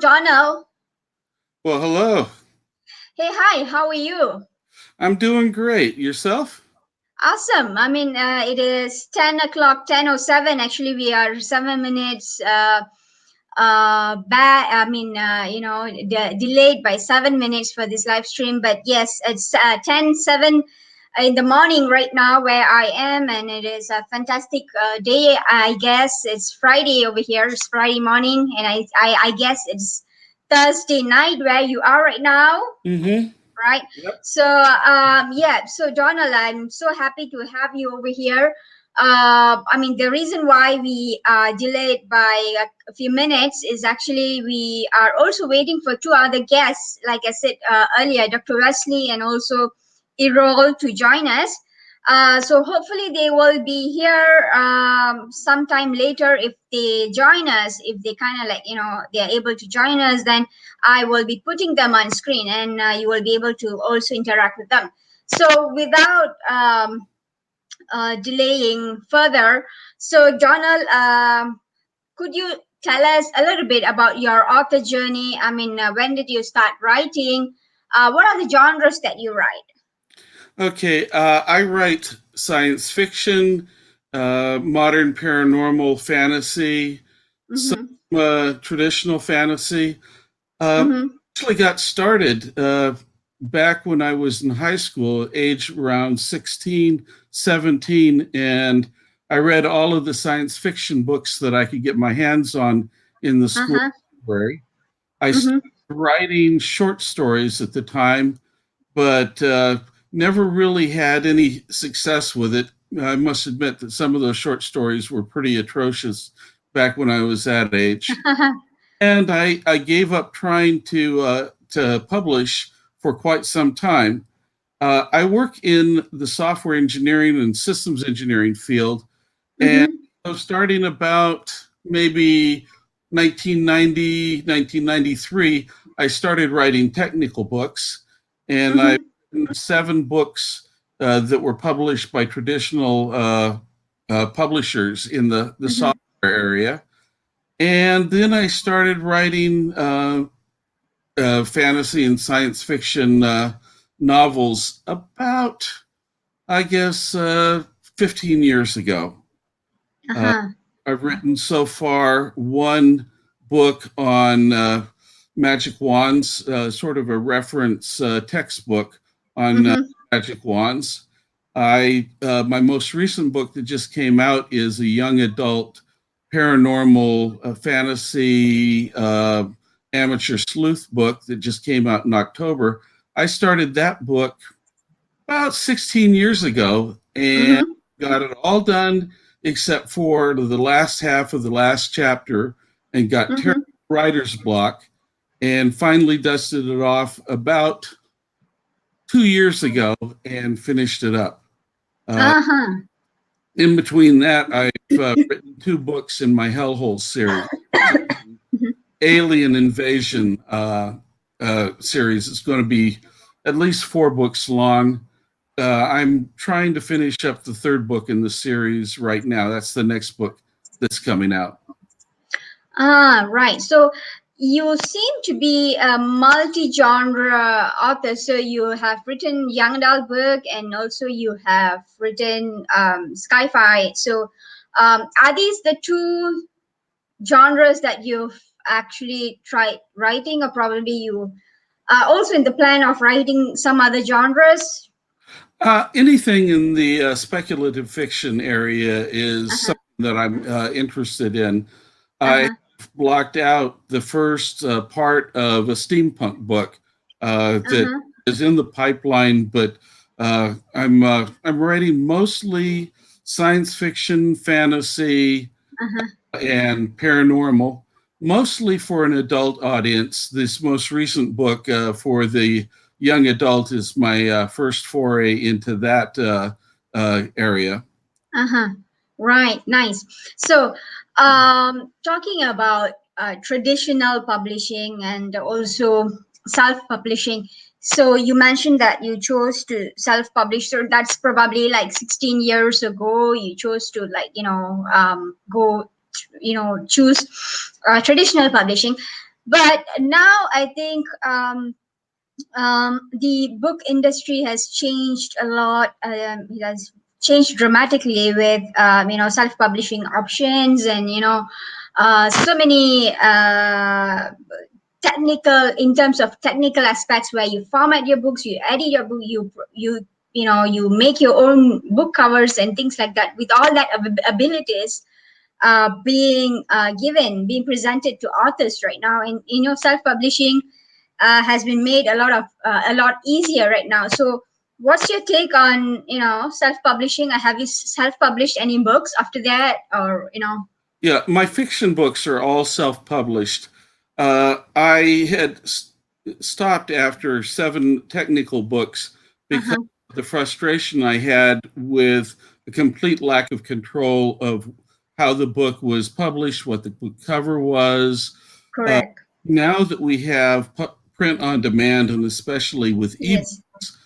Donald. Well, hello. Hey, hi, how are you? I'm doing great. Yourself? Awesome. It is 10 o'clock, 10:07. Actually, we are 7 minutes back. Delayed by 7 minutes for this live stream. But yes, it's 10:07 in the morning right now where I am, and it is a fantastic day. I guess it's Friday over here. It's Friday morning, and I guess it's Thursday night where you are right now. Mm-hmm. Right. Yep. So Donald, I'm so happy to have you over here. The reason why we delayed by a few minutes is actually we are also waiting for two other guests, like I said earlier, Dr. Wesley and also Errol to join us. So hopefully they will be here sometime later. If they join us, if they kind of they are able to join us, then I will be putting them on screen, and you will be able to also interact with them. So without delaying further, so Donald, could you tell us a little bit about your author journey? When did you start writing? What are the genres that you write? Okay. I write science fiction, modern paranormal fantasy, some Mm-hmm. traditional fantasy. Uh, Mm-hmm. Actually got started back when I was in high school, age around 16, 17, and I read all of the science fiction books that I could get my hands on in the school Uh-huh. library. I started Mm-hmm. writing short stories at the time, but never really had any success with it. I must admit that some of those short stories were pretty atrocious back when I was that age. And I gave up trying to publish for quite some time. I work in the software engineering and systems engineering field, and Mm-hmm. so starting about maybe 1990, 1993, I started writing technical books, and I've Mm-hmm. written 7 books that were published by traditional publishers in the Mm-hmm. software area. And then I started writing fantasy and science fiction novels about, I guess, 15 years ago. Uh, Uh-huh. I've written so far one book on magic wands, sort of a reference textbook on Mm-hmm. magic wands. I My most recent book that just came out is a young adult paranormal fantasy amateur sleuth book that just came out in October. I started that book about 16 years ago and Mm-hmm. got it all done except for the last half of the last chapter and got terrible Mm-hmm. writer's block and finally dusted it off about 2 years ago and finished it up. Uh, Uh-huh. in between that, I've written 2 books in my Hellhole series, which is an alien invasion series. It's going to be at least 4 books long. I'm trying to finish up the 3rd book in the series right now. That's the next book that's coming out. Right. So you seem to be a multi-genre author. So you have written young adult book, and also you have written sci-fi. So are these the two genres that you've actually tried writing, or probably you are also in the plan of writing some other genres? Anything in the speculative fiction area is Uh-huh. something that I'm interested in. I Uh-huh. blocked out the first part of a steampunk book that Uh-huh. is in the pipeline, but I'm writing mostly science fiction, fantasy, Uh-huh. and paranormal, mostly for an adult audience. This most recent book for the young adult is my first foray into that area. Uh-huh. Right, nice. So, talking about traditional publishing and also self-publishing. So you mentioned that you chose to self-publish. So that's probably like 16 years ago. You chose to choose traditional publishing. But now I think the book industry has changed a lot. It has changed dramatically with self-publishing options, and so many technical, in terms of technical aspects, where you format your books, you edit your book, you make your own book covers and things like that. With all that abilities being presented to authors right now, and self-publishing has been made a lot easier right now. So what's your take on self-publishing? Have you self-published any books after that, or Yeah, my fiction books are all self-published. I had stopped after 7 technical books because uh-huh, of the frustration I had with the complete lack of control of how the book was published, what the book cover was. Uh, correct, Now that we have print on demand, and especially with ebooks, yes,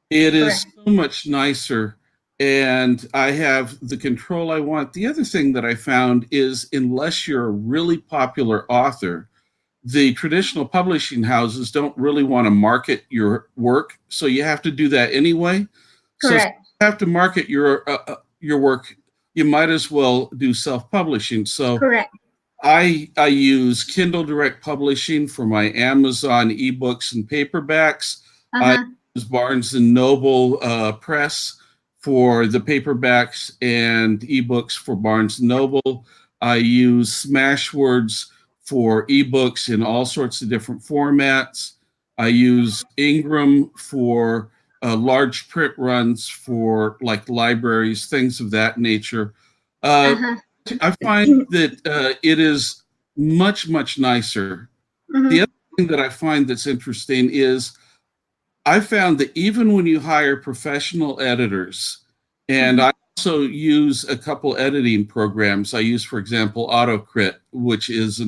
it is correct, so much nicer, and I have the control I want. The other thing that I found is, unless you're a really popular author, the traditional publishing houses don't really want to market your work, so you have to do that anyway. So if correct, you have to market your work, you might as well do self-publishing. So correct, I use Kindle Direct Publishing for my Amazon ebooks and paperbacks. I uh-huh, use Barnes and Noble Press for the paperbacks and ebooks for Barnes and Noble. I use Smashwords for ebooks in all sorts of different formats. I use Ingram for large print runs for like libraries, things of that nature. Uh, uh-huh, I find that it is much, much nicer. The other mm-hmm, thing that I find that's interesting is I found that even when you hire professional editors, and mm-hmm, I also use a couple editing programs. I use, for example, AutoCrit, which is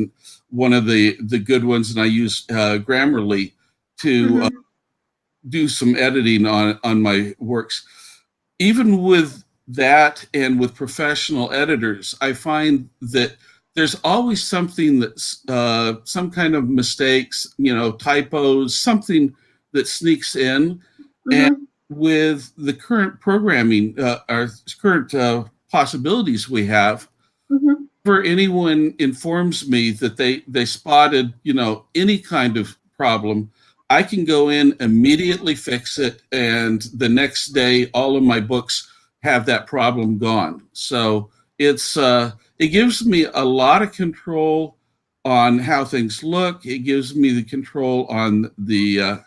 one of the good ones, and I use Grammarly to mm-hmm, do some editing on my works. Even with that and with professional editors, I find that there's always something that's some kind of mistakes, typos, something that sneaks in. And mm-hmm, with the current programming, our current possibilities we have, mm-hmm. whenever anyone informs me that they spotted any kind of problem, I can go in, immediately fix it, and the next day all of my books have that problem gone. So it gives me a lot of control on how things look. It gives me the control on the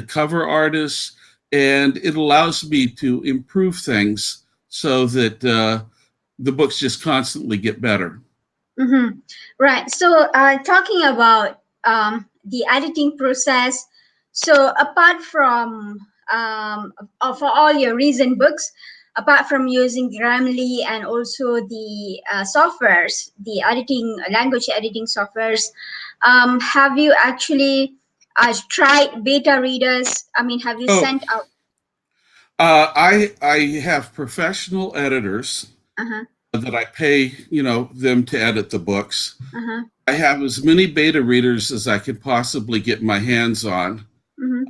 cover artists, and it allows me to improve things so that the books just constantly get better. Mm-hmm. Right. So, talking about the editing process, so apart from for all your recent books, apart from using Grammarly and also the softwares, the editing language editing softwares, have you actually tried beta readers? I mean, have you Oh, sent out? I have professional editors Uh-huh, that I pay, them to edit the books. uh-huh, I have as many beta readers as I could possibly get my hands on. mm-hmm,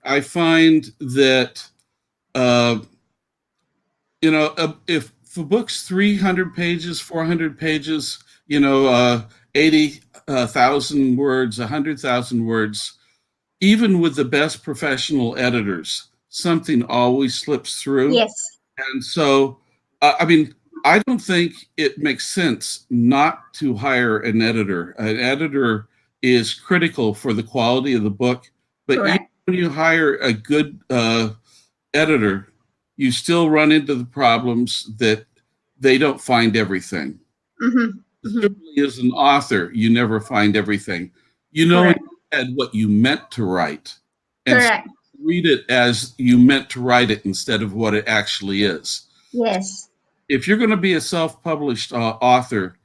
I find that, uh, if for books 300 pages, 400 pages, 80,000 words, 100,000 words, even with the best professional editors, something always slips through. yes, And so, I mean, I don't think it makes sense not to hire an editor. An editor is critical for the quality of the book, but even correct. when you hire a good editor, you still run into the problems that they don't find everything. Mm-hmm, mm-hmm, Certainly, as an author, you never find everything. You know in correct, your head what you meant to write, and so correct. read it as you meant to write it instead of what it actually is. Yes. If you're going to be a self-published author,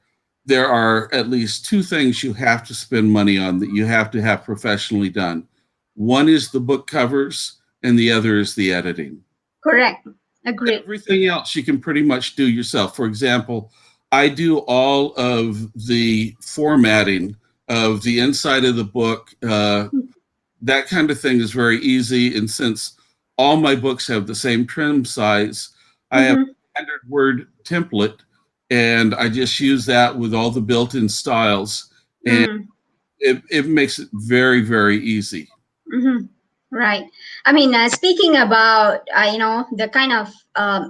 there are at least 2 things you have to spend money on, that you have to have professionally done. One is the book covers, and the other is the editing. Correct. Agreed. Everything else you can pretty much do yourself. For example, I do all of the formatting of the inside of the book. That kind of thing is very easy. And since all my books have the same trim size, I have Mm-hmm. a standard word template, and I just use that with all the built-in styles, and Mm. it makes it very, very easy. Mm-hmm. Right. I mean, speaking about the kind of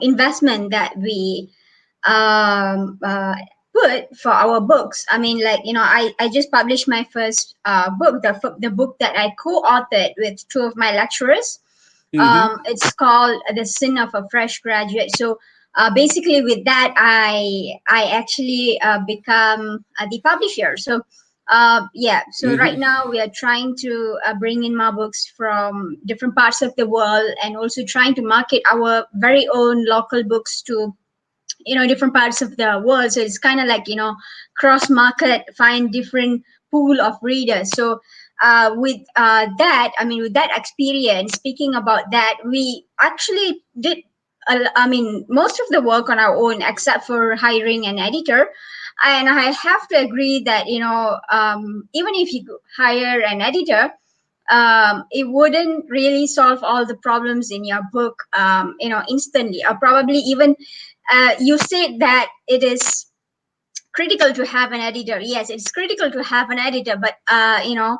investment that we um, uh, put for our books. I mean, like I just published my first book, the book that I co-authored with two of my lecturers. Hmm. It's called The Sin of a Fresh Graduate. So basically, with that, I actually become the publisher. So yeah, so right Hmm. now we are trying to bring in more books from different parts of the world, and also trying to market our very own local books to different parts of the world. So it's kind of like cross market, find different pool of readers. So with that, I mean, with that experience, speaking about that, we actually did I mean, most of the work on our own except for hiring an editor. And I have to agree that even if you hire an editor, it wouldn't really solve all the problems in your book instantly, or probably even you said that it is critical to have an editor. Yes, it's critical to have an editor, but the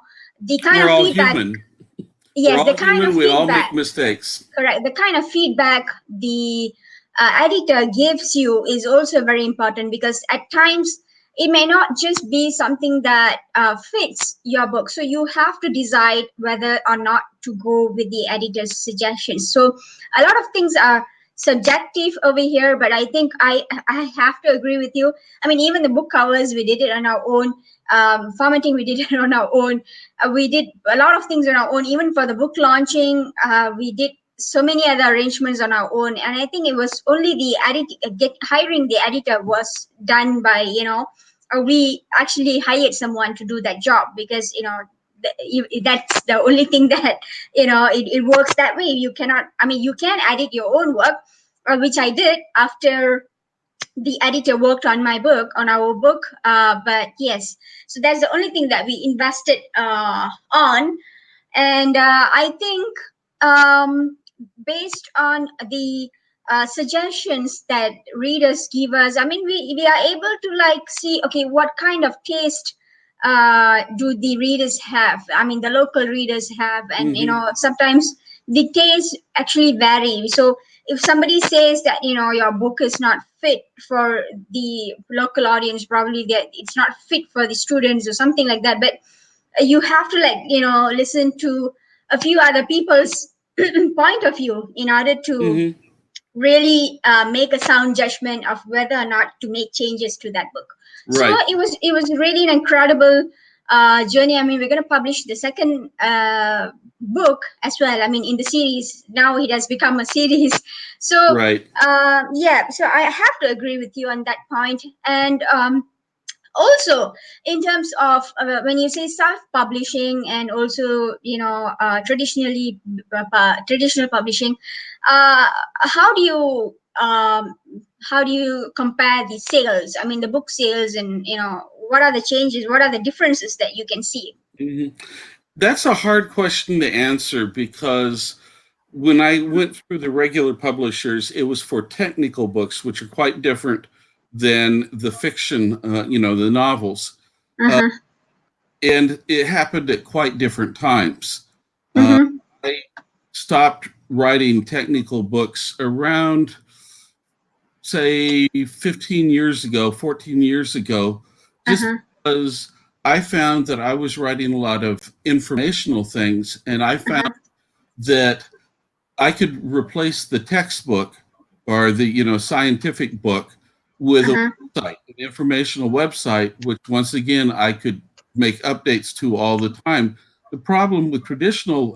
kind We're of all feedback, human. We're yes, the all kind of human. We all feedback, make mistakes. correct, the kind of feedback the editor gives you is also very important, because at times it may not just be something that fits your book, so you have to decide whether or not to go with the editor's suggestions. So a lot of things are subjective over here, but I think I have to agree with you. I mean, even the book covers, we did it on our own. Formatting, we did it on our own. We did a lot of things on our own. Even for the book launching, we did so many other arrangements on our own. And I think it was only the hiring the editor was done by we actually hired someone to do that job, because that's the only thing that it works that way. You cannot, I mean, you can edit your own work, which I did after the editor worked on my book, on our book. But yes, so that's the only thing that we invested on. And I think based on the suggestions that readers give us, I mean, we are able to like see, okay, what kind of taste do the readers have, I mean the local readers have. And Hmm. sometimes the taste actually vary. So if somebody says that your book is not fit for the local audience, probably that it's not fit for the students or something like that. But you have to like listen to a few other people's point of view in order to Hmm. really make a sound judgment of whether or not to make changes to that book. So Right. it was really an incredible journey. I mean, we're going to publish the second book as well. I mean, in the series now, it has become a series. So Right. yeah, so I have to agree with you on that point. And also, in terms of when you say self-publishing, and also traditional publishing, uh, how do you compare the sales, I mean the book sales, and what are the changes, what are the differences that you can see? Hmm. That's a hard question to answer because when I went through the regular publishers, it was for technical books, which are quite different than the fiction, the novels. Uh, Uh-huh. and it happened at quite different times. Uh, Mm-hmm. I stopped writing technical books around, say, 15 years ago, 14 years ago, just Uh-huh. because I found that I was writing a lot of informational things, and I found Uh-huh. that I could replace the textbook or the scientific book with a Uh-huh. website, an informational website, which once again I could make updates to all the time. The problem with traditional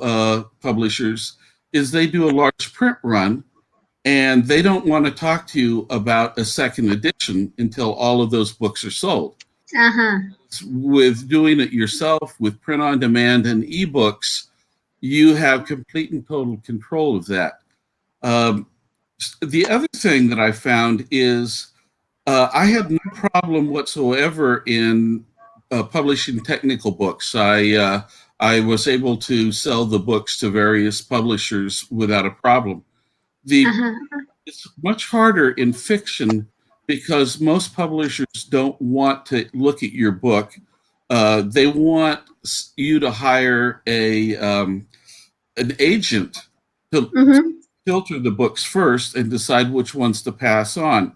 publishers is they do a large print run and they don't want to talk to you about a second edition until all of those books are sold. Uh-huh. With doing it yourself with print on demand and ebooks, you have complete and total control of that. Um, the other thing that I found is I had no problem whatsoever in publishing technical books. I was able to sell the books to various publishers without a problem. The Uh-huh. It's much harder in fiction because most publishers don't want to look at your book. They want you to hire a an agent to Mm-hmm. filter the books first and decide which ones to pass on.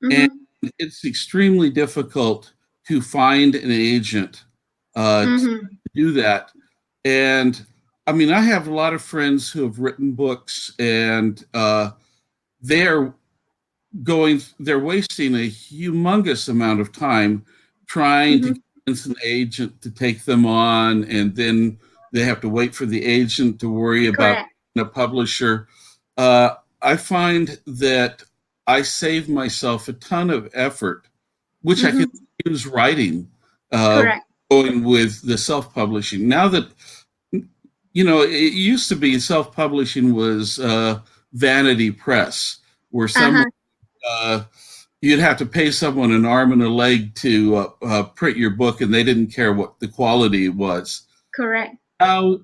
And Mm-hmm. it's extremely difficult to find an agent to Mm-hmm. do that. And I mean, I have a lot of friends who have written books, and they're they're wasting a humongous amount of time trying to Mm-hmm. convince an agent to take them on, and then they have to wait for the agent to worry about Correct. a publisher. I find that I save myself a ton of effort, which I can Mm-hmm. use writing, uh, Correct. going with the self-publishing. Now that, it used to be self-publishing was vanity press, where someone Uh-huh. uh, you'd have to pay someone an arm and a leg to print your book, and they didn't care what the quality was. Correct. Now,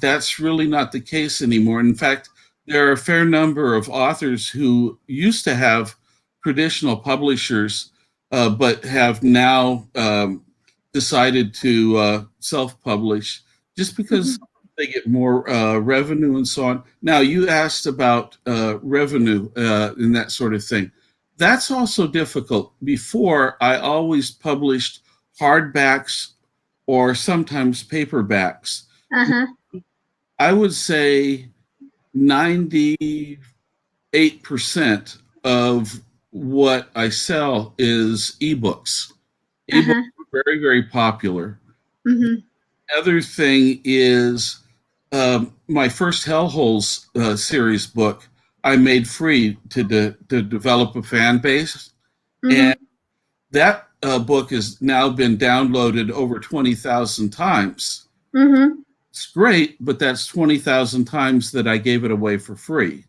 that's really not the case anymore. In fact, there are a fair number of authors who used to have traditional publishers, but have now decided to self-publish just because Mm-hmm. they get more revenue and so on. Now, you asked about revenue and that sort of thing. That's also difficult. Before, I always published hardbacks or sometimes paperbacks. Uh-huh. I would say 98% of what I sell is ebooks. Ebooks Uh-huh. are very, very popular. Mm-hmm. Other thing is my first Hellholes series book I made free to develop a fan base. And Mm-hmm. that book has now been downloaded over 20,000 times. Mm-hmm. It's great, but that's 20,000 times that I gave it away for free.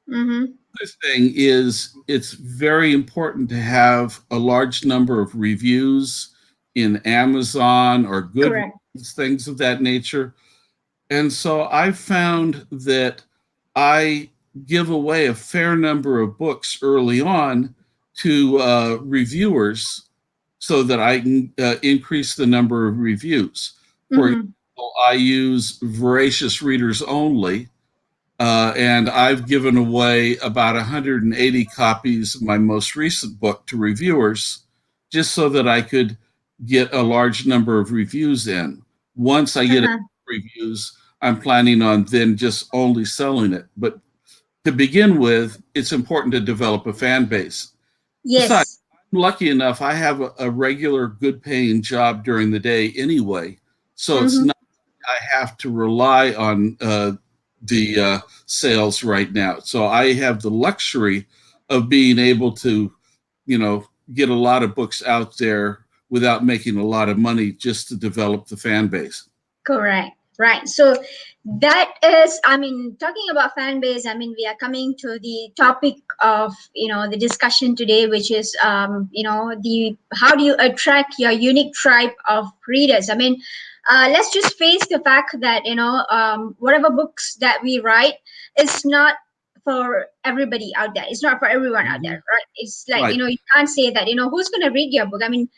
Mm-hmm. The other thing is, it's very important to have a large number of reviews in Amazon or Correct. Goodreads, things of that nature. And so I've found that I give away a fair number of books early on to reviewers so that I can increase the number of reviews. For Mm-hmm. example, I use voracious readers only, and I've given away about 180 copies of my most recent book to reviewers just so that I could get a large number of reviews in. Once I get Uh-huh. reviews, I'm planning on then just only selling it. But to begin with, it's important to develop a fan base. Besides, Yes. I'm lucky enough, I have a regular good paying job during the day anyway. So it's Mm-hmm. not I have to rely on the sales right now. So I have the luxury of being able to, get a lot of books out there without making a lot of money just to develop the fan base. Correct. Right. So that is, I mean, talking about fan base, I mean, we are coming to the topic of, the discussion today, which is, the how do you attract your unique tribe of readers? I mean, let's just face the fact that, whatever books that we write is not for everybody out there. It's not for everyone out there, Mhm. right? It's like, Right. you can't say that, who's going to read your book? I mean,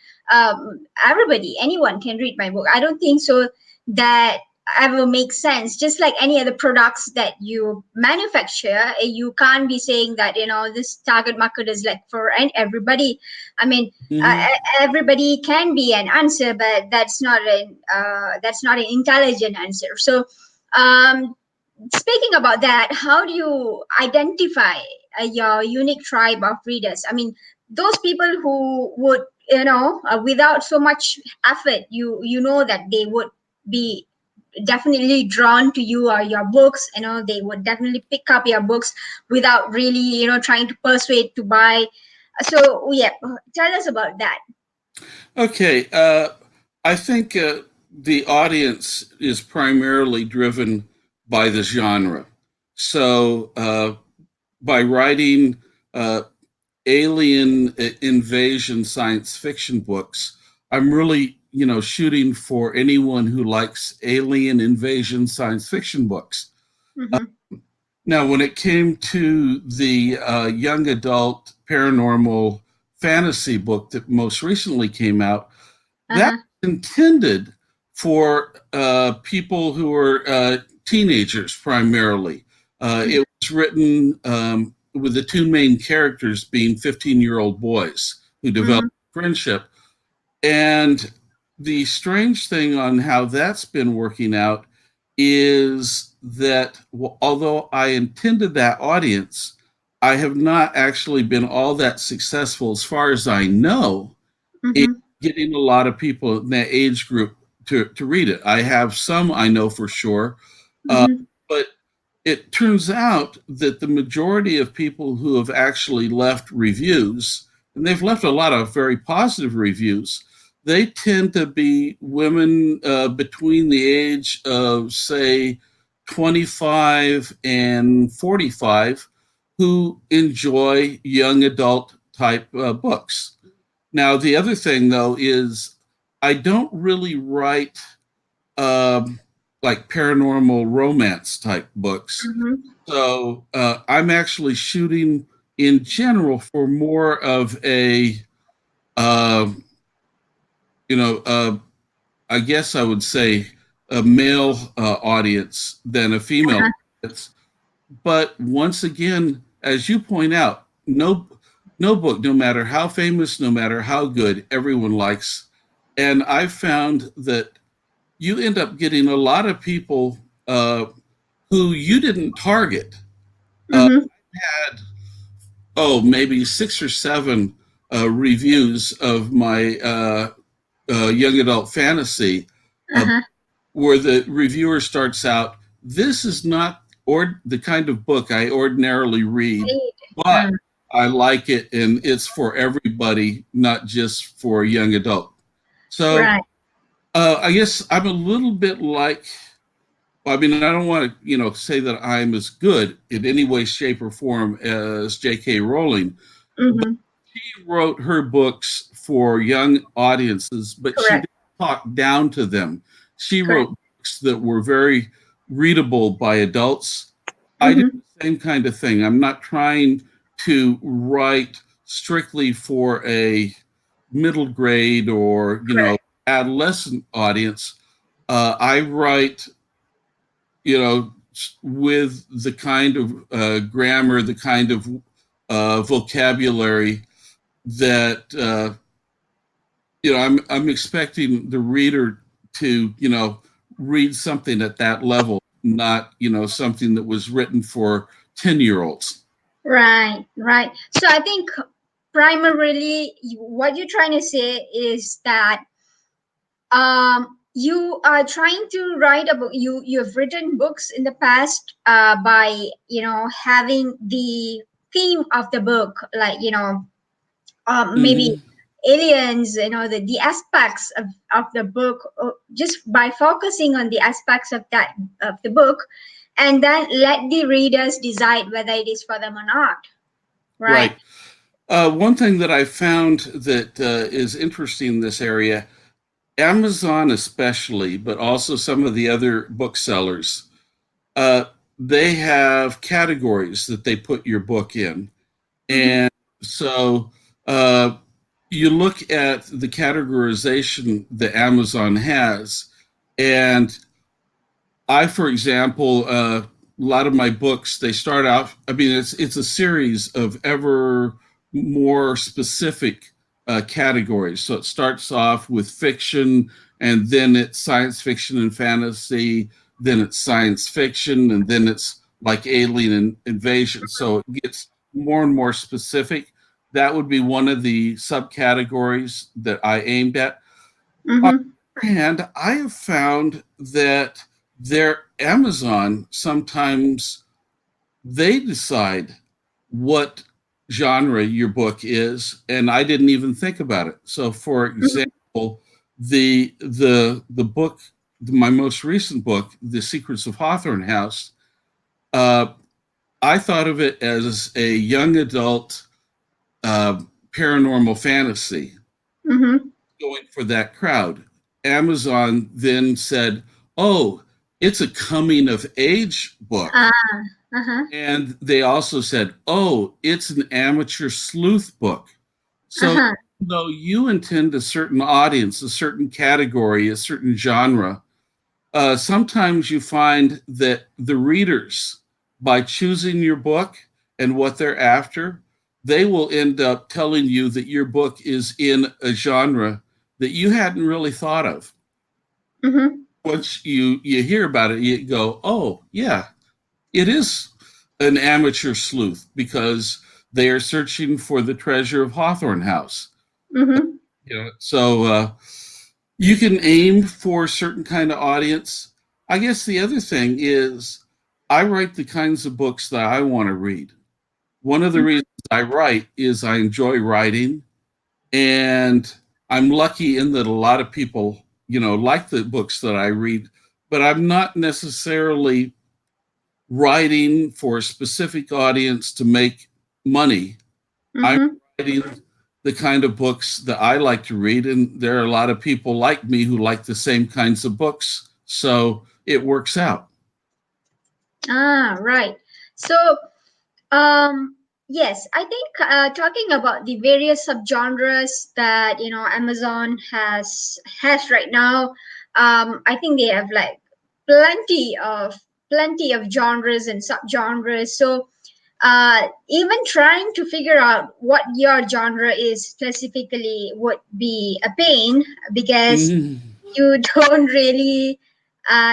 everybody, anyone can read my book. I don't think so that ever makes sense. Just like any other products that you manufacture, you can't be saying that this target market is like for everybody. I mean, Hmm. everybody can be an answer, but that's not an intelligent answer. So um speaking about that, how do you identify your unique tribe of readers? I mean, those people who would, without so much effort, you know that they would be definitely drawn to you or your books. They would definitely pick up your books without really, trying to persuade to buy. So yeah, tell us about that. Okay. I think the audience is primarily driven by the genre. So by writing alien invasion science fiction books, I'm really shooting for anyone who likes alien invasion science fiction books. Mm-hmm. Now, when it came to the young adult paranormal fantasy book that most recently came out, that Uh-huh. was intended for people who are teenagers primarily. Mm-hmm. It was written with the two main characters being 15-year-old boys who developed Mm-hmm. friendship. And the strange thing on how that's been working out is that although I intended that audience, I have not actually been all that successful, as far as I know, in Mm-hmm. getting a lot of people in that age group to read it. I have some I know for sure, uh, Mm-hmm. but it turns out that the majority of people who have actually left reviews, and they've left a lot of very positive reviews, they tend to be women between the age of, say, 25 and 45 who enjoy young adult type books. Now, the other thing, though, is I don't really write um, like paranormal romance type books. Mm-hmm. So I'm actually shooting in general for more of a, uh, you know, I guess I would say a male audience than a female Uh-huh. audience. But once again, as you point out, no book, no matter how famous, no matter how good, everyone likes. And I've found that you end up getting a lot of people who you didn't target. Uh, Mm-hmm. had, maybe six or seven reviews of my young adult fantasy, uh, Uh-huh. where the reviewer starts out, this is not the kind of book I ordinarily read, Great. but Uh, I like it and it's for everybody, not just for a young adult. So right. I guess I'm a little bit like, well, I mean, I don't want to, say that I'm as good in any way, shape, or form as J.K. Rowling, but Mm-hmm. she wrote her books for young audiences, but she Correct. didn't talk down to them. She Correct. wrote books that were very readable by adults. I do Mm-hmm. the same kind of thing. I'm not trying to write strictly for a middle grade or, Correct. adolescent audience. I write, with the kind of grammar, the kind of vocabulary that I'm expecting the reader to read something at that level, not something that was written for 10-year-olds. Right. Right. So I think primarily what you're trying to say is that you are trying to write a book. You've written books in the past by having the theme of the book, like maybe Mm-hmm. aliens, the aspects of the book, just by focusing on the aspects of that of the book, and then let the readers decide whether it is for them or not, right? Right. One thing that I found that is interesting in this area, Amazon especially, but also some of the other booksellers, uh, they have categories that they put your book in. Mm-hmm. And so uh, you look at the categorization that Amazon has, and for example, a lot of my books, they start out, I mean, it's a series of ever more specific categories. So it starts off with fiction, and then it's science fiction and fantasy, then it's science fiction, and then it's like alien invasion. So it gets more and more specific. That would be one of the subcategories that I aimed at. On Mm-hmm. the other hand, I have found that their Amazon sometimes they decide what genre your book is, and I didn't even think about it. So, for Mm-hmm. example, the book, my most recent book, The Secrets of Hawthorne House, uh, I thought of it as a young adult uh, paranormal fantasy Mm-hmm. going for that crowd. Amazon then said, "Oh, it's a coming of age book." Ah, uh-huh, And they also said, "Oh, it's an amateur sleuth book." So, uh-huh. though you intend a certain audience, a certain category, a certain genre, sometimes you find that the readers, by choosing your book and what they're after, they will end up telling you that your book is in a genre that you hadn't really thought of. Mm-hmm. Once you hear about it, you go, "Oh, yeah, it is an amateur sleuth because they are searching for the treasure of Hawthorne House." Mm-hmm. So you can aim for a certain kind of audience. I guess the other thing is I write the kinds of books that I want to read. One of the reasons I write is I enjoy writing, and I'm lucky in that a lot of people, like the books that I read, but I'm not necessarily writing for a specific audience to make money. I'm Mm-hmm. writing the kind of books that I like to read, and there are a lot of people like me who like the same kinds of books, so it works out. Ah, right. So, um, yes, I think talking about the various subgenres that Amazon has right now, I think they have like plenty of plenty of genres and subgenres. So, even trying to figure out what your genre is specifically would be a pain because Mm-hmm. you don't really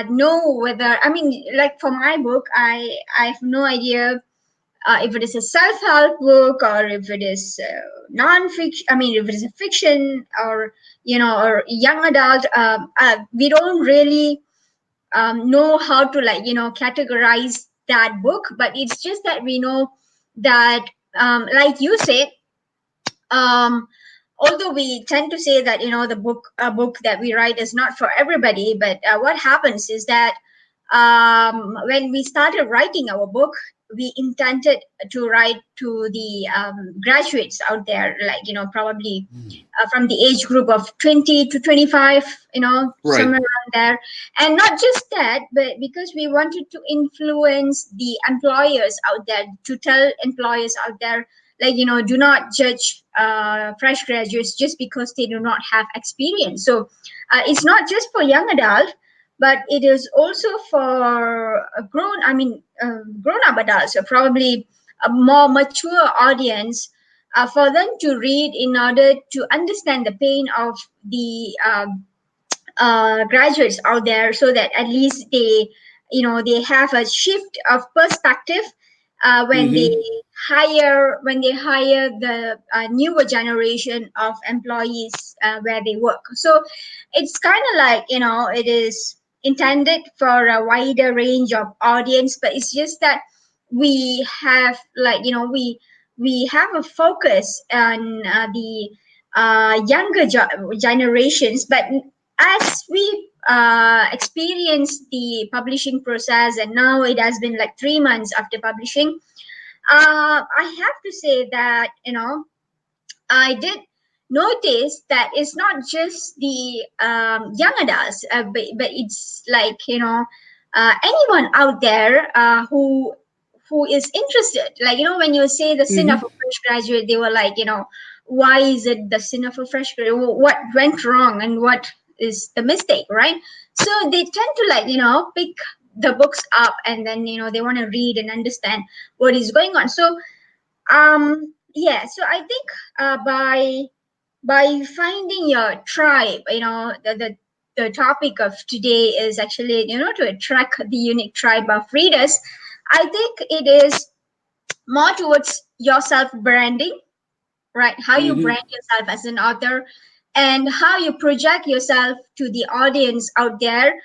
know whether, I mean, like for my book, I have no idea if it is a self-help book or if it is non-fiction, I mean if it is a fiction or or young adult. We don't really know how to categorize that book, but it's just that we know that like you said, um, although we tend to say that the book a book that we write is not for everybody, but what happens is that when we started writing our book, we intended to write to the graduates out there, like probably from the age group of 20 to 25, Right. somewhere around there. And not just that, but because we wanted to influence the employers out there, to tell employers out there, like do not judge fresh graduates just because they do not have experience. So it's not just for young adult, but it is also for grown up adults, or probably a more mature audience, for them to read in order to understand the pain of the graduates out there, so that at least they have a shift of perspective Mm-hmm. when they hire the newer generation of employees where they work. So it's kind of like it is intended for a wider range of audience, but it's just that we have we have a focus on the younger generations. But as we experience the publishing process, and now it has been like 3 months after publishing, I have to say that I did notice that it's not just the young adults, but it's like anyone out there who is interested. Like when you say the sin of Mm-hmm. a fresh graduate, they were like, why is it the sin of a fresh graduate? What went wrong and what is the mistake, right? So they tend to pick the books up, and then they want to read and understand what is going on. So yeah, so I think by finding your tribe, the topic of today is actually to attract the unique tribe of readers. I think it is more towards your self branding, right? How you Mm-hmm. brand yourself as an author, and how you project yourself to the audience out there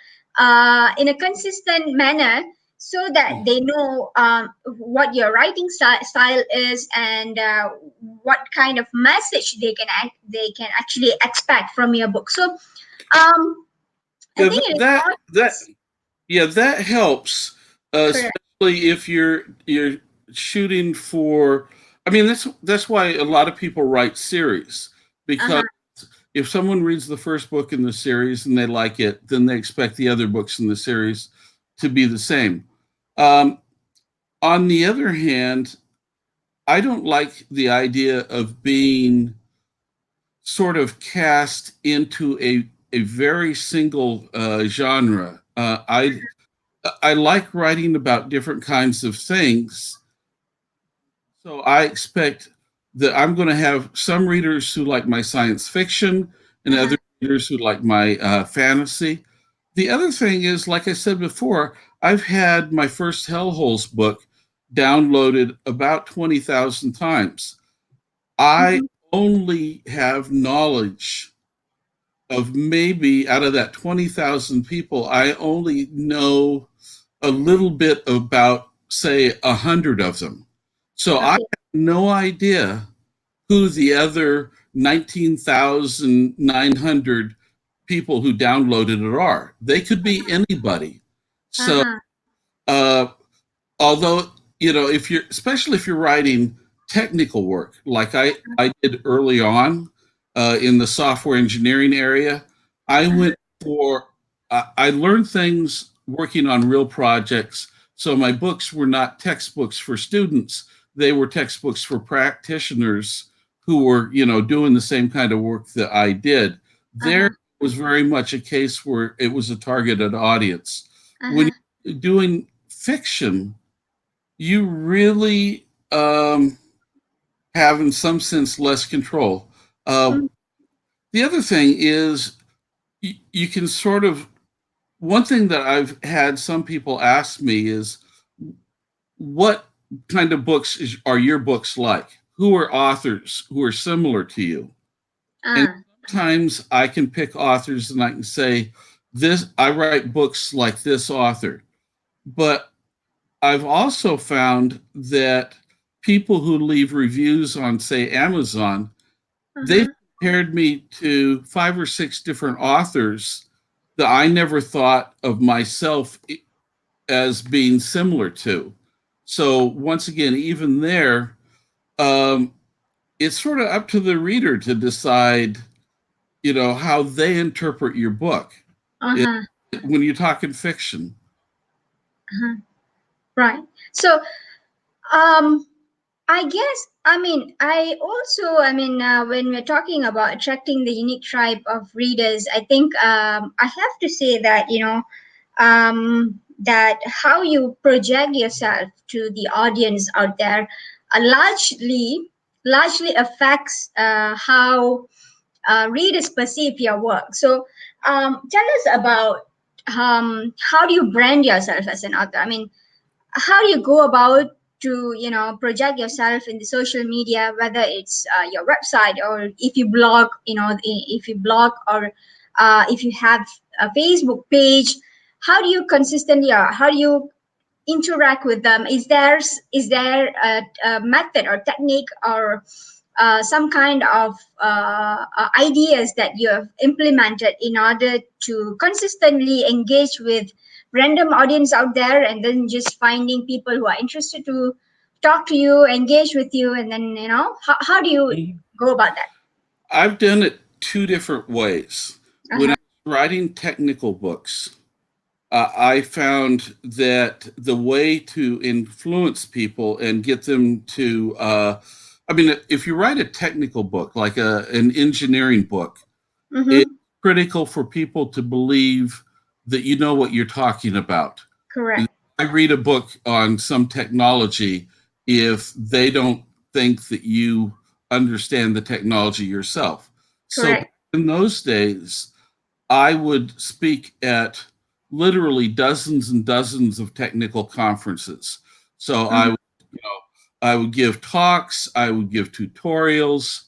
in a consistent manner, so that they know what your writing style is, and what kind of message they can actually expect from your book. So I Yeah, think it is that yeah, that helps, correct. especially if you're shooting for. I mean, that's why a lot of people write series, because Uh-huh. if someone reads the first book in the series and they like it, then they expect the other books in the series to be the same. Um, on the other hand, I don't like the idea of being sort of cast into a very single genre. I like writing about different kinds of things, so I expect that I'm going to have some readers who like my science fiction and Uh-huh. other readers who like my fantasy. The other thing is, like I said before, I've had my first Hellholes book downloaded about 20,000 times. I Mhm. only have knowledge of maybe out of that 20,000 people, I only know a little bit about, say, 100 of them. So I have Okay. no idea who the other 19,900 people who downloaded it are. They could be anybody. So, Uh-huh. uh, although, if you're, especially if you're writing technical work like I did early on in the software engineering area, I Uh-huh. went for I learned things working on real projects. So my books were not textbooks for students, they were textbooks for practitioners who were doing the same kind of work that I did. There Uh-huh. was very much a case where it was a targeted audience. When Uh-huh. you're doing fiction, you really have, in some sense, less control. Uh, Mm. the other thing is you can sort of, one thing that I've had some people ask me is, what kind of are your books like? Who are authors who are similar to you? And Uh, sometimes I can pick authors and I can say, this, I write books like this author. But I've also found that people who leave reviews on, say, Amazon, they've uh-huh. compared me to 5 or 6 different authors that I never thought of myself as being similar to. So once again, even there, um, it's sort of up to the reader to decide, how they interpret your book. It, Uh-huh. when you're talking fiction, Uh-huh. Right. So, um, I guess, I mean, when we're talking about attracting the unique tribe of readers, I think I have to say that, that how you project yourself to the audience out there largely affects how readers perceive your work. So, tell us about how do you brand yourself as an author? I mean, how do you go about to project yourself in the social media, whether it's your website, or if you blog, if you blog, or if you have a Facebook page? How do you consistently, or how do you interact with them? Is there a method or technique, or some kind of ideas that you have implemented in order to consistently engage with random audience out there, and then just finding people who are interested to talk to you, engage with you, and then how do you go about that? I've done it 2 different ways. When Uh-huh. I was writing technical books, I found that the way to influence people and get them to, I mean, if you write a technical book, like an engineering book, it's Mm-hmm. critical for people to believe that you know what you're talking about. Correct. I read a book on some technology if they don't think that you understand the technology yourself. So Correct. in those days, I would speak at literally dozens and dozens of technical conferences. So Mm-hmm. I would give talks, I would give tutorials.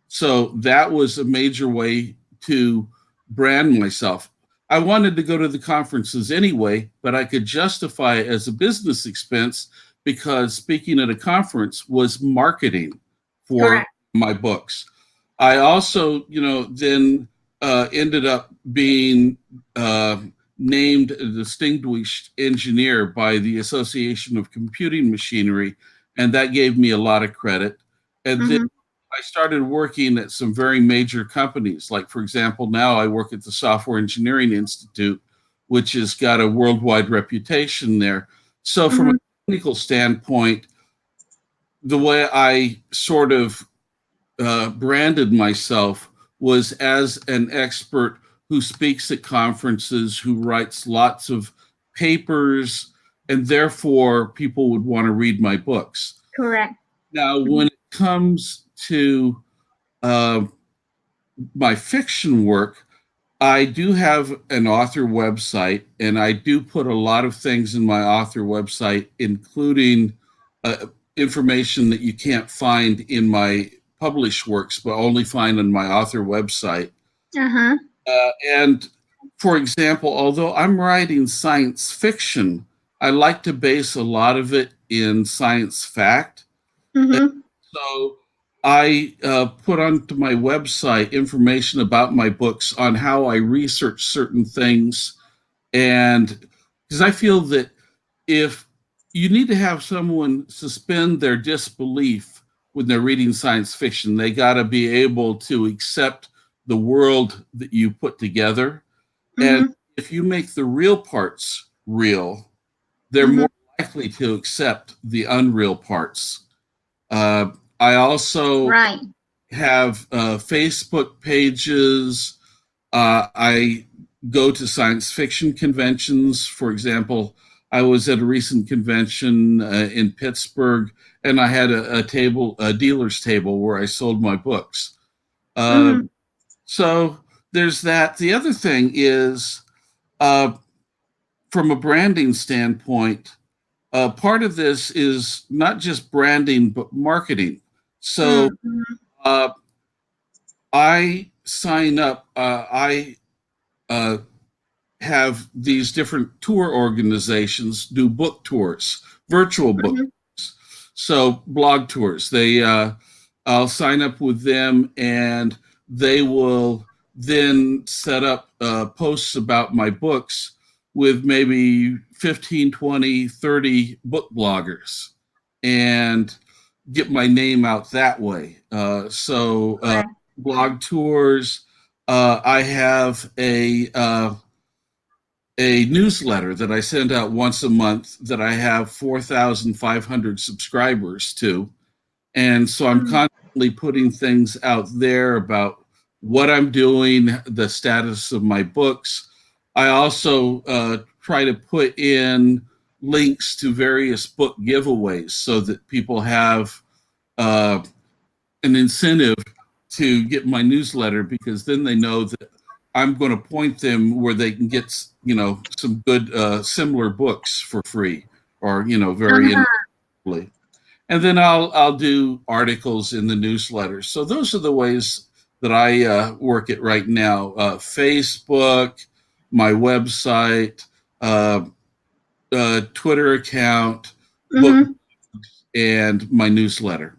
So that was a major way to brand myself. I wanted to go to the conferences anyway, but I could justify it as a business expense because speaking at a conference was marketing for Correct. my books. I also, then ended up being uh, named a distinguished engineer by the Association of Computing Machinery, and that gave me a lot of credit. And then Mm-hmm. I started working at some very major companies. Like, for example, now I work at the Software Engineering Institute, which has got a worldwide reputation there. So, from a Mm-hmm. technical standpoint, the way I sort of branded myself was as an expert who speaks at conferences, who writes lots of papers, and therefore people would want to read my books. Correct. Now, Mm-hmm. when it comes to uh, my fiction work, I do have an author website, and I do put a lot of things in my author website, including uh, information that you can't find in my published works, but only find on my author website. Uh-huh. And for example, although I'm writing science fiction, I like to base a lot of it in science fact. Mm-hmm. So I put onto my website information about my books on how I research certain things. And because I feel that if you need to have someone suspend their disbelief when they're reading science fiction, they got to be able to accept the world that you put together. And Mm-hmm. if you make the real parts real, they're Mm-hmm. more likely to accept the unreal parts. Uh, I also Right. have Facebook pages. I go to science fiction conventions. For example, I was at a recent convention in Pittsburgh, and I had a dealer's table where I sold my books. Uh, Mm-hmm. so there's that. The other thing is, uh, from a branding standpoint, part of this is not just branding but marketing. So Mm-hmm. uh, I sign up. I uh, have these different tour organizations do book tours, virtual book. Mm-hmm. So blog tours. I'll sign up with them, and they will then set up posts about my books with maybe 15, 20, 30 book bloggers, and get my name out that way. Correct. Blog tours. I have a newsletter that I send out once a month that I have 4,500 subscribers to. And so I'm Mm-hmm. constantly putting things out there about what I'm doing, the status of my books. I also try to put in links to various book giveaways so that people have uh, an incentive to get my newsletter, because then they know that I'm going to point them where they can get, some good similar books for free, or very Uh-huh. inexpensively. And then I'll do articles in the newsletter. So those are the ways that I work it right now: Facebook, my website, uh, Twitter account, book, Mm-hmm. and my newsletter.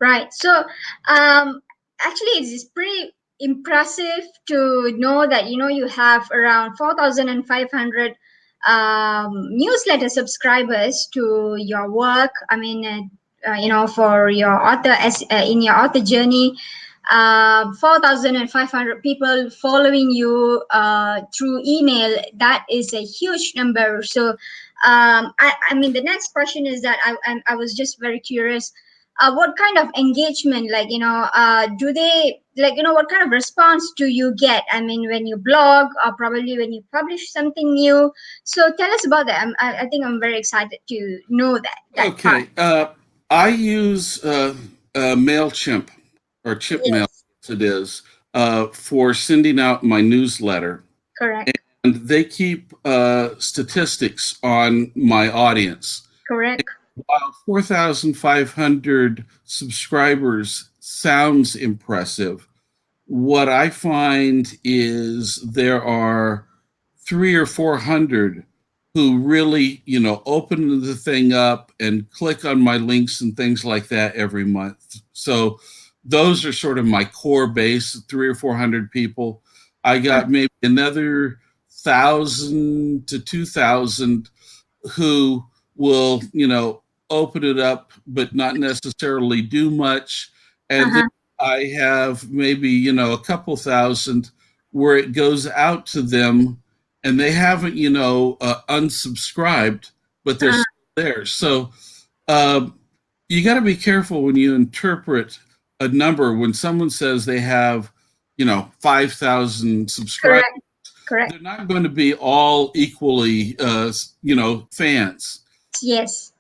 Right. So, actually, it's pretty impressive to know that you have around 4,500 newsletter subscribers to your work. I mean, for your author as in your author journey. 4,500 people following you through email. That is a huge number. So, I mean, the next question is that I was just very curious, what kind of engagement, like do they, like what kind of response do you get, I mean, when you blog or probably when you publish something new? So tell us about that. I think I'm very excited to know that part. Okay. I use MailChimp, or Chip Mail, Yes. as it is, for sending out my newsletter. Correct. And they keep statistics on my audience. Correct. While 4,500 subscribers sounds impressive, what I find is there are three or 400 who really, open the thing up and click on my links and things like that every month. So those are sort of my core base, three or 400 people. I got maybe another 1,000 to 2,000 who will, open it up but not necessarily do much. And then Uh-huh. I have maybe, a couple thousand where it goes out to them and they haven't, unsubscribed, but they're Uh-huh. still there. So um, you got to be careful when you interpret a number. When someone says they have, 5,000 subscribers, Correct. Correct. they're not going to be all equally, fans. Yes.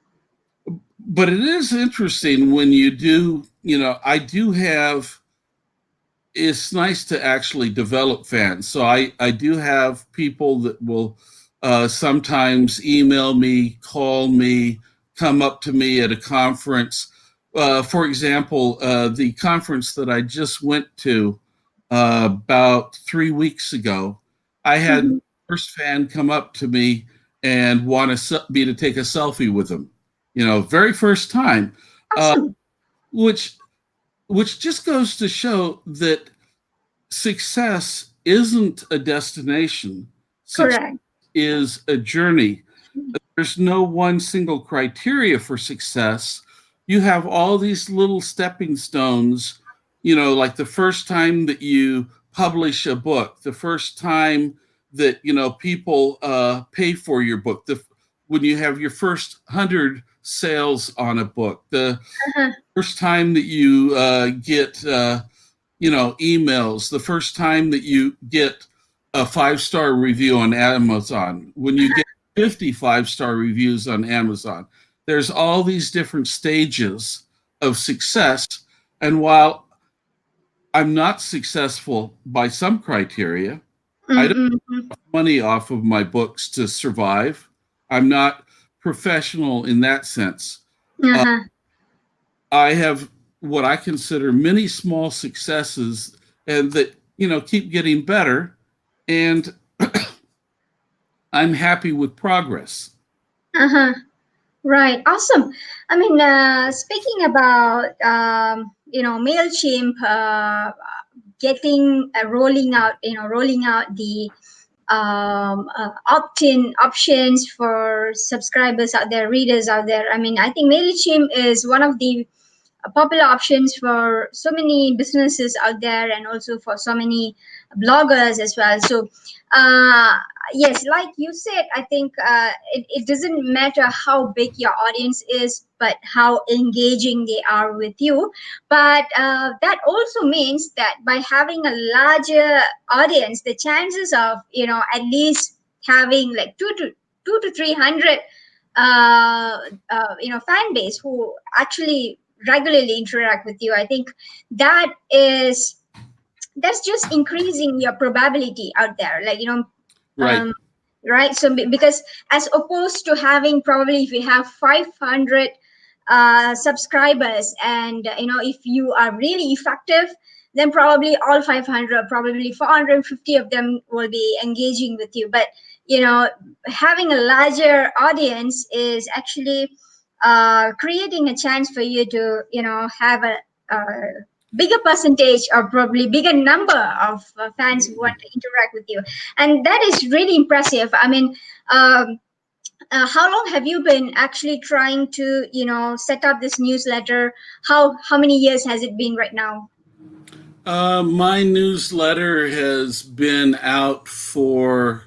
But it is interesting when you do, I do have, it's nice to actually develop fans. So I do have people that will sometimes email me, call me, come up to me at a conference. For example, the conference that I just went to about 3 weeks ago, I had Mm-hmm. first fan come up to me and want me to take a selfie with them. Very first time, uh, Awesome. which which just goes to show that success isn't a destination. Success Correct. is a journey. There's no one single criteria for success. You have all these little stepping stones, like the first time that you publish a book, the first time that, people pay for your book, when you have your first 100 sales on a book, the Uh-huh. first time that you get emails, the first time that you get a 5-star review on Amazon, when you get 55-star reviews on Amazon. There's all these different stages of success. And while I'm not successful by some criteria, I don't Mm-hmm. have money off of my books to survive. I'm not professional in that sense. Uh, Uh-huh. I have what I consider many small successes and that, keep getting better. And I'm happy with progress. Uh-huh. Right. Awesome. I mean, speaking about MailChimp getting rolling out the opt-in options for subscribers out there, readers out there. I mean, I think MailChimp is one of the popular options for so many businesses out there and also for so many bloggers as well. So uh, yes, like you said, I think it doesn't matter how big your audience is but how engaging they are with you. But that also means that by having a larger audience, the chances of at least having like 2 to 300 fan base who actually regularly interact with you, I think that is that's just increasing your probability out there, like Right. um right. So because as opposed to having, probably if you have 500 subscribers, and if you are really effective, then probably all 500, probably 450 of them will be engaging with you. But having a larger audience is actually creating a chance for you to have a bigger percentage or probably bigger number of fans who want to interact with you, and that is really impressive. I mean, how long have you been actually trying to set up this newsletter? How many years has it been right now? My newsletter has been out for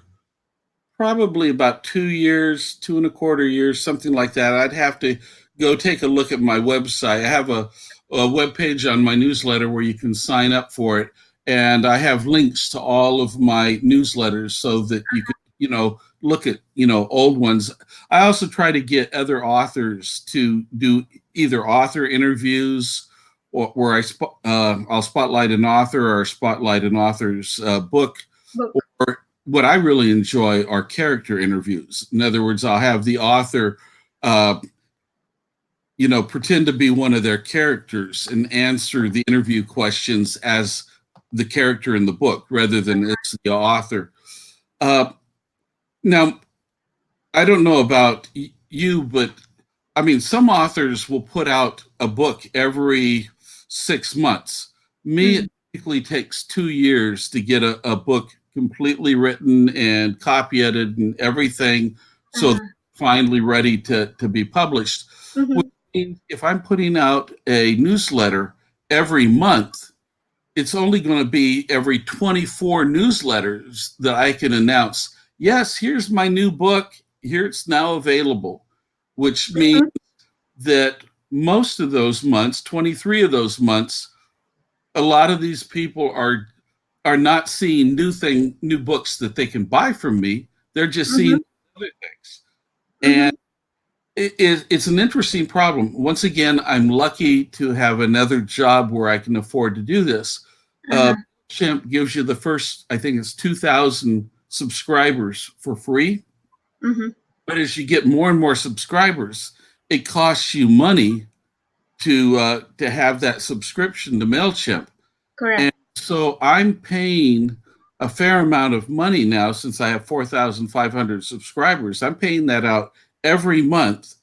probably about 2 years, 2.25 years, something like that. I'd have to go take a look at my website. I have a web page on my newsletter where you can sign up for it, and I have links to all of my newsletters so that you can, look at old ones. I also try to get other authors to do either author interviews or where I'll spotlight an author or spotlight an author's book, Book. or what I really enjoy are character interviews. In other words, I'll have the author, uh, pretend to be one of their characters and answer the interview questions as the character in the book rather than as the author. Uh, Now, I don't know about you, but I mean, some authors will put out a book every 6 months. Me, Mm. it typically takes 2 years to get a book completely written and copy edited and everything, so Uh-huh. finally ready to be published. Which Mm-hmm. means if I'm putting out a newsletter every month, it's only going to be every 24 newsletters that I can announce, yes, here's my new book. Here it's now available, which means Mhm. that most of those months, 23 of those months, a lot of these people are not seeing new books that they can buy from me. They're just seeing Mhm. other things. And Mhm. it's an interesting problem. Once again, I'm lucky to have another job where I can afford to do this. Uh, Uh-huh. Chimp gives you the first, I think it's 2,000 subscribers for free. Mhm. But as you get more and more subscribers, it costs you money to have that subscription to MailChimp. And Correct. so I'm paying a fair amount of money now since I have 4,500 subscribers. I'm paying that out every month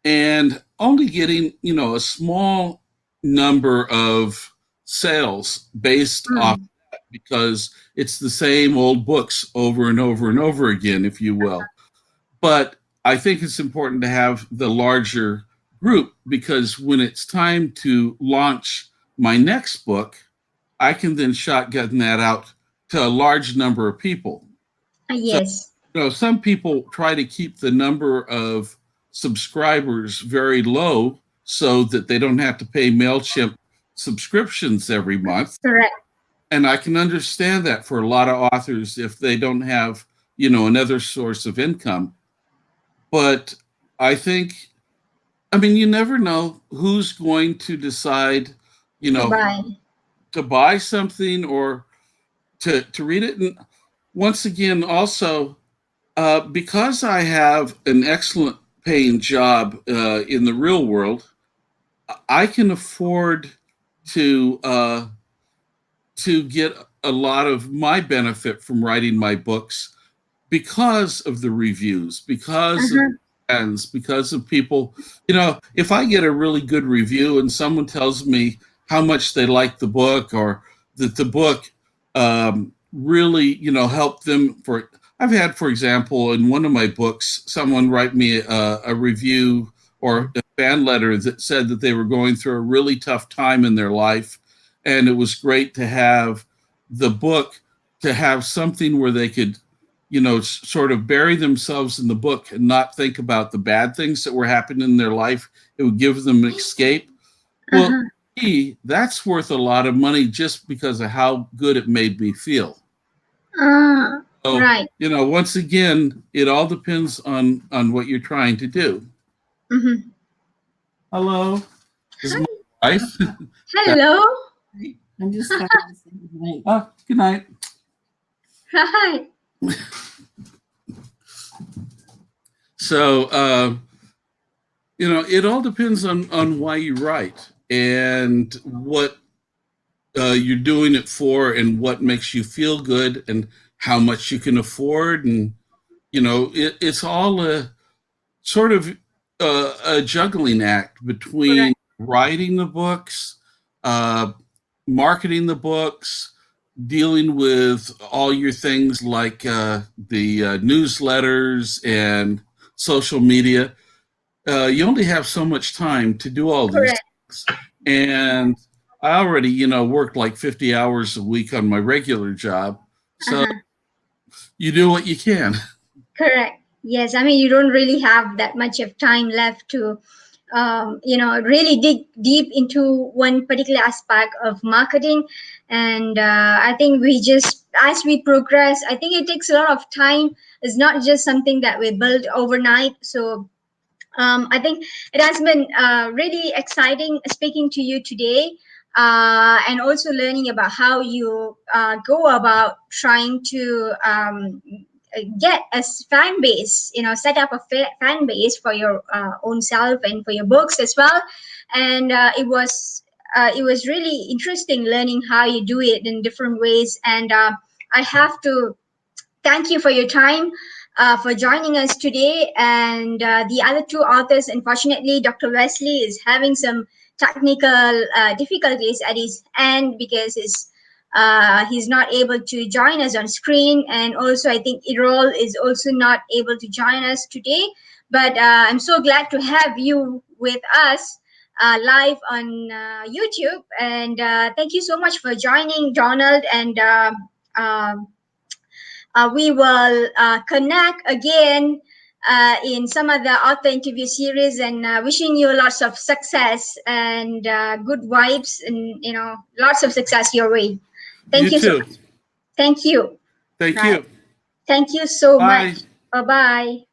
and only getting, a small number of sales based off Mm. that because it's the same old books over and over and over again, if you will. But I think it's important to have the larger group because when it's time to launch my next book, I can then shotgun that out to a large number of people. So, Yes. some people try to keep the number of subscribers very low so that they don't have to pay MailChimp subscriptions every month. Correct. And I can understand that for a lot of authors if they don't have, another source of income. But I think, I mean, you never know who's going to decide, you To know, buy. to buy something or to read it. And once again, also, because I have an excellent paying job in the real world, I can afford to uh, to get a lot of my benefit from writing my books because of the reviews, because of Uh-huh. friends, because of people. If I get a really good review and someone tells me how much they like the book or that the book really, helped them for. I've had, for example, in one of my books, someone write me a review or a fan letter that said that they were going through a really tough time in their life, and it was great to have the book to have something where they could sort of bury themselves in the book and not think about the bad things that were happening in their life. It would give them an escape. Well, Uh-huh. that's worth a lot of money just because of how good it made me feel. So, Right. once again, it all depends on what you're trying to do. Mhm. Hello, this is my wife. Hello. I'm just starting to say goodnight. Oh, good night. Right. So, it all depends on why you write and what you're doing it for and what makes you feel good and how much you can afford. And it's all a sort of a juggling act between Correct. writing the books, uh, marketing the books, dealing with all your things like the newsletters and social media. You only have so much time to do all these Correct. things. And I already, worked like 50 hours a week on my regular job. So Uh-huh. you do what you can. Correct. Yes. I mean, you don't really have that much of time left to, really dig deep into one particular aspect of marketing. And I think we just, as we progress, I think it takes a lot of time. It's not just something that we build overnight. So I think it has been really exciting speaking to you today, and also learning about how you go about trying to get a fan base, set up a fan base for your own self and for your books as well. And it was really interesting learning how you do it in different ways. And I have to thank you for your time, for joining us today. And the other two authors, unfortunately, Dr. Wesley is having some technical difficulties at his end because he's not able to join us on screen. And also, I think Errol is also not able to join us today. But I'm so glad to have you with us. live on YouTube. And thank you so much for joining, Donald. And we will connect again in some of the author interview series, and wishing you lots of success and good vibes, and lots of success your way. Thank You you so too. much. Thank you. Thank Right. you. Thank you so Bye. much. Bye bye.